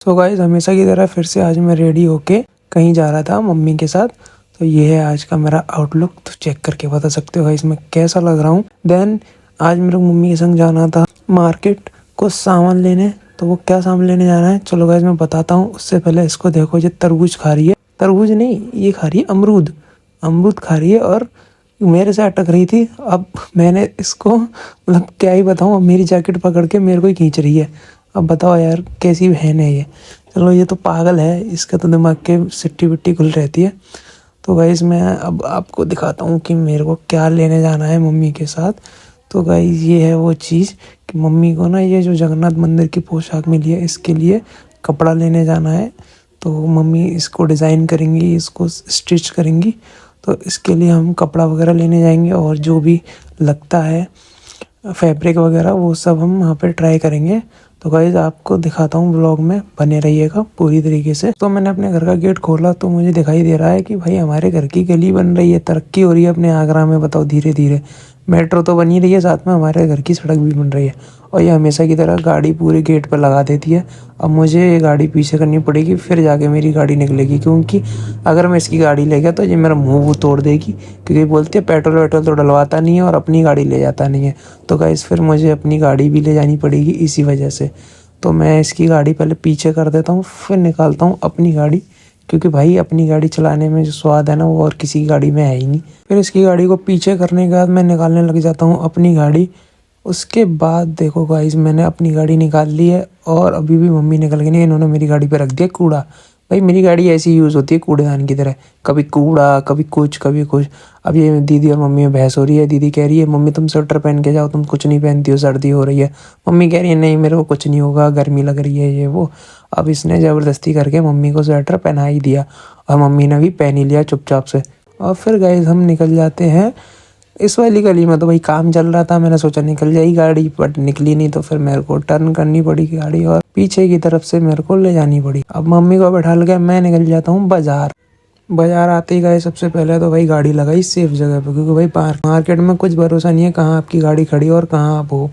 तो गाइस हमेशा की तरह फिर से आज मैं रेडी होके कहीं जा रहा था मम्मी के साथ। तो ये है आज का मेरा आउटलुक, तो चेक करके बता सकते हो गाइस मैं कैसा लग रहा हूँ। देन आज मेरे को मम्मी के संग जाना था मार्केट कुछ सामान लेने। तो वो क्या सामान लेने जाना है चलो गाइस मैं बताता हूँ। उससे पहले इसको देखो, ये तरबूज खा रही है, तरबूज नहीं ये खा रही है अमरूद, अमरूद खा रही है और मेरे से अटक रही थी। अब मैंने इसको मतलब क्या ही बताऊँ, अब मेरी जैकेट पकड़ के मेरे को ही खींच रही है। अब बताओ यार कैसी बहन है ये। चलो ये तो पागल है, इसका तो दिमाग के सिट्टी बिट्टी खुल रहती है। तो गाइस मैं अब आपको दिखाता हूँ कि मेरे को क्या लेने जाना है मम्मी के साथ। तो गाइस ये है वो चीज़ कि मम्मी को ना ये जो जगन्नाथ मंदिर की पोशाक मिली है इसके लिए कपड़ा लेने जाना है। तो मम्मी इसको डिज़ाइन करेंगी, इसको स्टिच करेंगी। तो इसके लिए हम कपड़ा वगैरह लेने जाएंगे और जो भी लगता है फैब्रिक वगैरह वो सब हम वहाँ पे ट्राई करेंगे। तो गाइज आपको दिखाता हूँ, ब्लॉग में बने रहिएगा पूरी तरीके से। तो मैंने अपने घर का गेट खोला तो मुझे दिखाई दे रहा है कि भाई हमारे घर की गली बन रही है, तरक्की हो रही है अपने आगरा में। बताओ धीरे धीरे मेट्रो तो बनी रही है, साथ में हमारे घर की सड़क भी बन रही है। और ये हमेशा की तरह गाड़ी पूरे गेट पर लगा देती है। अब मुझे ये गाड़ी पीछे करनी पड़ेगी, फिर जाके मेरी गाड़ी निकलेगी, क्योंकि अगर मैं इसकी गाड़ी ले गया तो ये मेरा मुंह वो तोड़ देगी। क्योंकि बोलती है पेट्रोल वेट्रोल तो डलवाता नहीं है और अपनी गाड़ी ले जाता नहीं है। तो गाइस फिर मुझे अपनी गाड़ी भी ले जानी पड़ेगी इसी वजह से। तो मैं इसकी गाड़ी पहले पीछे कर देता हूँ, फिर निकालता हूँ अपनी गाड़ी। क्योंकि भाई अपनी गाड़ी चलाने में जो स्वाद है ना वो और किसी की गाड़ी में है ही नहीं। फिर इसकी गाड़ी को पीछे करने के बाद मैं निकालने लग जाता हूँ अपनी गाड़ी। उसके बाद देखो गाइस मैंने अपनी गाड़ी निकाल ली है और अभी भी मम्मी निकल गई नहीं, इन्होंने मेरी गाड़ी पे रख दिया कूड़ा। भाई मेरी गाड़ी ऐसी यूज़ होती है कूड़ेदान की तरह, कभी कूड़ा कभी कुछ कभी कुछ। अब ये दीदी और मम्मी में बहस हो रही है। दीदी कह रही है मम्मी तुम स्वेटर पहन के जाओ, तुम कुछ नहीं पहनती हो, सर्दी हो रही है। मम्मी कह रही है नहीं मेरे को कुछ नहीं होगा, गर्मी लग रही है ये वो। अब इसने ज़बरदस्ती करके मम्मी को स्वेटर पहना ही दिया और मम्मी ने भी पहन ही लिया चुपचाप से। और फिर गाइस हम निकल जाते हैं इस वाली गली में। तो भाई काम चल रहा था, मैंने सोचा निकल जाएगी गाड़ी, बट निकली नहीं। तो फिर मेरे को टर्न करनी पड़ी गाड़ी और पीछे की तरफ से मेरे को ले जानी पड़ी। अब मम्मी को बैठा के मैं निकल जाता हूँ बाजार। बाजार आते ही गए सबसे पहले तो भाई गाड़ी लगाई सेफ जगह पे, क्योंकि भाई मार्केट में कुछ भरोसा नहीं है कहाँ आपकी गाड़ी खड़ी और कहाँ आप हो।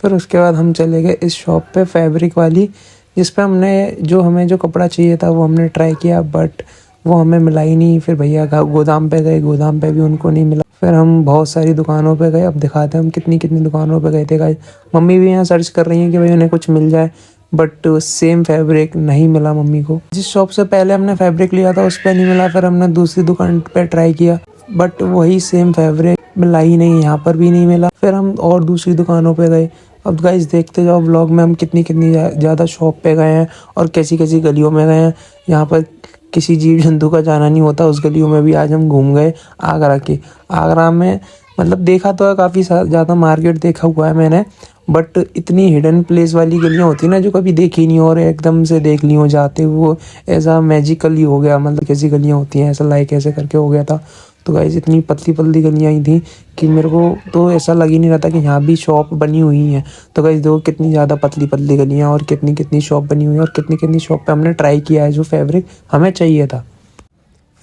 फिर उसके बाद हम चले गए इस शॉप पे फैब्रिक वाली, जिस पे हमने जो हमें जो कपड़ा चाहिए था वो हमने ट्राई किया, बट वो हमें मिला ही नहीं। फिर भैया गोदाम पे गए, गोदाम पे भी उनको नहीं मिला। फिर हम बहुत सारी दुकानों पे गए, अब दिखाते हैं हम कितनी कितनी दुकानों पे गए थे गाइस। मम्मी भी यहाँ सर्च कर रही हैं कि भाई उन्हें कुछ मिल जाए, बट सेम फैब्रिक नहीं मिला मम्मी को। जिस शॉप से पहले हमने फैब्रिक लिया था उस पर नहीं मिला, फिर हमने दूसरी दुकान पे ट्राई किया बट वही सेम फैब्रिक मिला ही नहीं, यहाँ पर भी नहीं मिला। फिर हम और दूसरी दुकानों पे गए। अब गाइस देखते जाओ ब्लॉग में हम कितनी कितनी ज़्यादा शॉप पे गए हैं और कैसी कैसी गलियों में गए हैं। यहाँ पर किसी जीव जंतु का जाना नहीं होता, उस गलियों में भी आज हम घूम गए आगरा के। आगरा में मतलब देखा तो है काफ़ी ज़्यादा मार्केट देखा हुआ है मैंने, बट इतनी हिडन प्लेस वाली गलियाँ होती ना जो कभी देखी नहीं और एकदम से देख ली हो जाते, वो ऐसा मैजिकली हो गया। मतलब कैसी गलियाँ होती हैं ऐसा लाइक ऐसे करके हो गया था। तो गाइस इतनी पतली पतली गलियाँ ही थी कि मेरे को तो ऐसा लग ही नहीं रहा था कि यहाँ भी शॉप बनी हुई हैं। तो गाइस देखो कितनी ज़्यादा पतली पतली गलियाँ और कितनी कितनी शॉप बनी हुई है और कितनी कितनी शॉप पे हमने ट्राई किया है जो फैब्रिक हमें चाहिए था।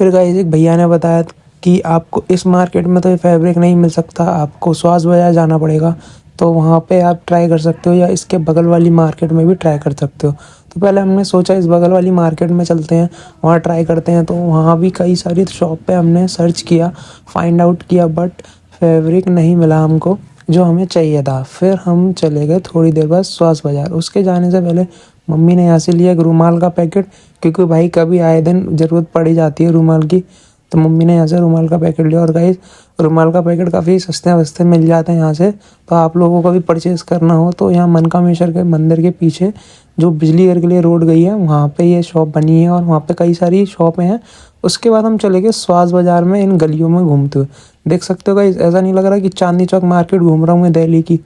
फिर गाइस एक भैया ने बताया कि आपको इस मार्केट में तो ये फैब्रिक नहीं मिल सकता, आपको स्वास बाजार जाना पड़ेगा। तो वहाँ पे आप ट्राई कर सकते हो या इसके बगल वाली मार्केट में भी ट्राई कर सकते हो। तो पहले हमने सोचा इस बगल वाली मार्केट में चलते हैं, वहाँ ट्राई करते हैं। तो वहाँ भी कई सारी शॉप पे हमने सर्च किया, फाइंड आउट किया, बट फैब्रिक नहीं मिला हमको जो हमें चाहिए था। फिर हम चले गए थोड़ी देर बाद स्वास बाजार। उसके जाने से पहले मम्मी ने यहाँ से लिया एक रुमाल का पैकेट, क्योंकि भाई कभी आए दिन ज़रूरत पड़ी जाती है रुमाल की। तो मम्मी ने यहाँ से रुमाल का पैकेट लिया और गाइस रुमाल का पैकेट काफ़ी सस्ते वस्ते मिल जाते हैं यहाँ से। तो आप लोगों को भी परचेज़ करना हो तो यहाँ मनकामेश्वर के मंदिर के पीछे जो बिजली घर के लिए रोड गई है वहाँ पे ये शॉप बनी है और वहाँ पे कई सारी शॉपें हैं। उसके बाद हम चले गए स्वास बाज़ार में इन गलियों में घूमते हुए। देख सकते हो गाइस ऐसा नहीं लग रहा कि चांदनी चौक मार्केट घूम रहा हूँ मैं दिल्ली की।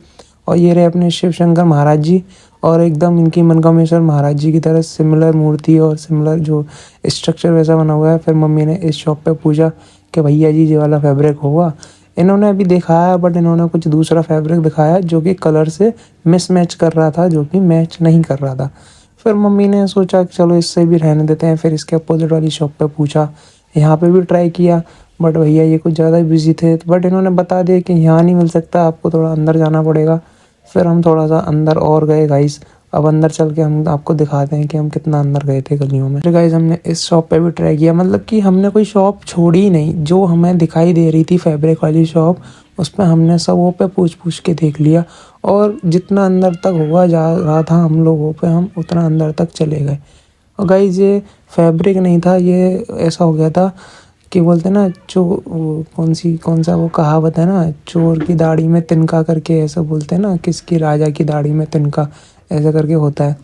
और ये रहे अपने शिव शंकर महाराज जी और एकदम इनकी मनकामेश्वर महाराज जी की तरह सिमिलर मूर्ति और सिमिलर जो स्ट्रक्चर वैसा बना हुआ है। फिर मम्मी ने इस शॉप पे पूछा कि भैया जी ये वाला फैब्रिक होगा। इन्होंने अभी दिखाया बट इन्होंने कुछ दूसरा फैब्रिक दिखाया जो कि कलर से मिसमैच कर रहा था, जो कि मैच नहीं कर रहा था। फिर मम्मी ने सोचा कि चलो इससे भी रहने देते हैं। फिर इसके अपोजिट वाली शॉप पे पूछा, यहाँ पे भी ट्राई किया बट भैया ये कुछ ज़्यादा बिजी थे, बट इन्होंने बता दिया कि यहाँ नहीं मिल सकता, आपको थोड़ा अंदर जाना पड़ेगा। फिर हम थोड़ा सा अंदर और गए गाइस अब अंदर चल के हम आपको दिखाते हैं कि हम कितना अंदर गए थे गलियों में। तो गाइस हमने इस शॉप पे भी ट्राई किया, मतलब कि हमने कोई शॉप छोड़ी ही नहीं। जो हमें दिखाई दे रही थी फैब्रिक वाली शॉप, उस पर हमने सबों पे पूछ के देख लिया, और जितना अंदर तक हुआ जा रहा था हम लोगों पे, हम उतना अंदर तक चले गए। और गाइस ये फैब्रिक नहीं था, ये ऐसा हो गया था कि बोलते ना कौन सा वो कहावत है ना, चोर की दाढ़ी में तिनका करके, ऐसा बोलते हैं ना, किसकी राजा की दाढ़ी में तिनका, ऐसा करके होता है।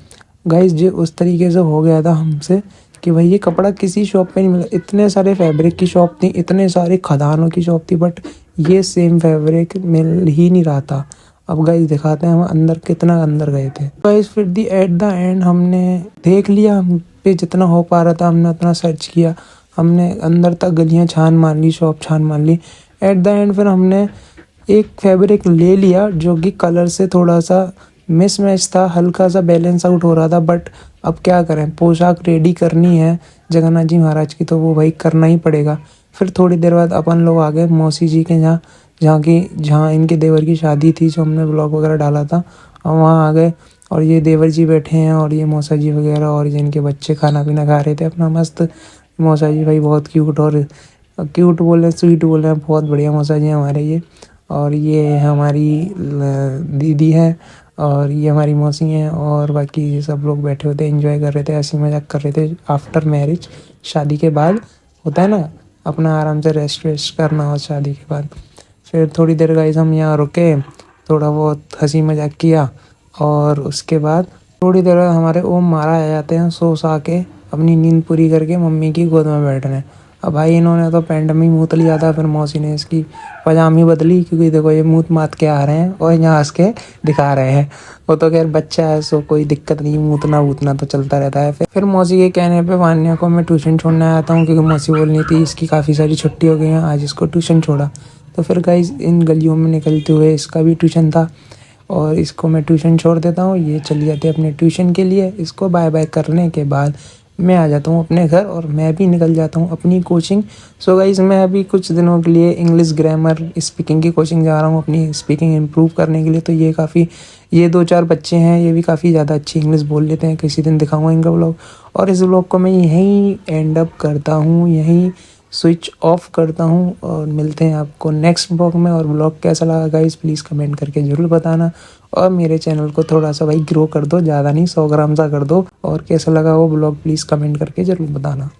गाइस ये उस तरीके से हो गया था हमसे कि भाई ये कपड़ा किसी शॉप पे नहीं मिला। इतने सारे फैब्रिक की शॉप थी, इतने सारे खदानों की शॉप थी, बट ये सेम फैब्रिक मिल ही नहीं रहा था। अब गाइस दिखाते हैं हम अंदर कितना अंदर गए थे। गाइस फिर एट द एंड हमने देख लिया, हम पे जितना हो पा रहा था हमने उतना सर्च किया, हमने अंदर तक गलियां छान मान ली, शॉप छान मान ली। एट द एंड फिर हमने एक फैब्रिक ले लिया जो कि कलर से थोड़ा सा मिसमैच था, हल्का सा बैलेंस आउट हो रहा था, बट अब क्या करें, पोशाक रेडी करनी है जगन्नाथ जी महाराज की, तो वो भाई करना ही पड़ेगा। फिर थोड़ी देर बाद अपन लोग आ गए मौसी जी के यहाँ, जहाँ इनके देवर की शादी थी, जो हमने ब्लॉग वगैरह डाला था, और वहाँ आ गए। और ये देवर जी बैठे हैं और ये मौसा जी वगैरह, और जिनके बच्चे खाना पीना खा रहे थे अपना मस्त। मौसा जी भाई बहुत क्यूट, और क्यूट बोले स्वीट बोले, बहुत बढ़िया मौसा जी हमारे ये। और ये हमारी दीदी है, और ये हमारी मौसी हैं, और बाकी सब लोग बैठे होते एंजॉय कर रहे थे, हंसी मजाक कर रहे थे। आफ्टर मैरिज, शादी के बाद होता है ना, अपना आराम से रेस्ट वेस्ट करना हो शादी के बाद। फिर थोड़ी देर गाइस हम यहाँ रुके, थोड़ा बहुत हंसी मजाक किया, और उसके बाद थोड़ी देर बाद हमारे ओम महाराज आ जाते हैं सो सा के, अपनी नींद पूरी करके मम्मी की गोद में बैठ रहे हैं। अब भाई इन्होंने तो पैंट में ही मूत लिया था, फिर मौसी ने इसकी पजामी बदली, क्योंकि देखो ये मूत मात के आ रहे हैं और यहाँ हंस के दिखा रहे हैं। वो तो खैर बच्चा है, सो कोई दिक्कत नहीं, मूतना वूतना तो चलता रहता है। फिर मौसी के कहने पे वान्या को मैं ट्यूशन छोड़ने आया था, क्योंकि मौसी बोलनी थी इसकी काफ़ी सारी छुट्टी हो गई है, आज इसको ट्यूशन छोड़ा। तो फिर गाइस इन गलियों में निकलते हुए इसका भी ट्यूशन था, और इसको मैं ट्यूशन छोड़ देता हूँ, ये चली जाती है अपने ट्यूशन के लिए। इसको बाय बाय करने के बाद मैं आ जाता हूँ अपने घर, और मैं भी निकल जाता हूँ अपनी कोचिंग। सो गाइस मैं अभी कुछ दिनों के लिए इंग्लिश ग्रामर स्पीकिंग की कोचिंग जा रहा हूँ, अपनी स्पीकिंग इम्प्रूव करने के लिए। तो ये 2-4 बच्चे हैं, ये भी काफ़ी ज़्यादा अच्छी इंग्लिश बोल लेते हैं। किसी दिन दिखाऊंगा इनका ब्लॉग, और इस ब्लॉग को मैं यहीं एंड अप करता हूँ, यहीं स्विच ऑफ करता हूँ, और मिलते हैं आपको नेक्स्ट ब्लॉग में। और ब्लॉग कैसा लगा गाइस प्लीज़ कमेंट करके ज़रूर बताना, और मेरे चैनल को थोड़ा सा भाई ग्रो कर दो, ज़्यादा नहीं 100 ग्राम सा कर दो। और कैसा लगा वो ब्लॉग प्लीज़ कमेंट करके ज़रूर बताना।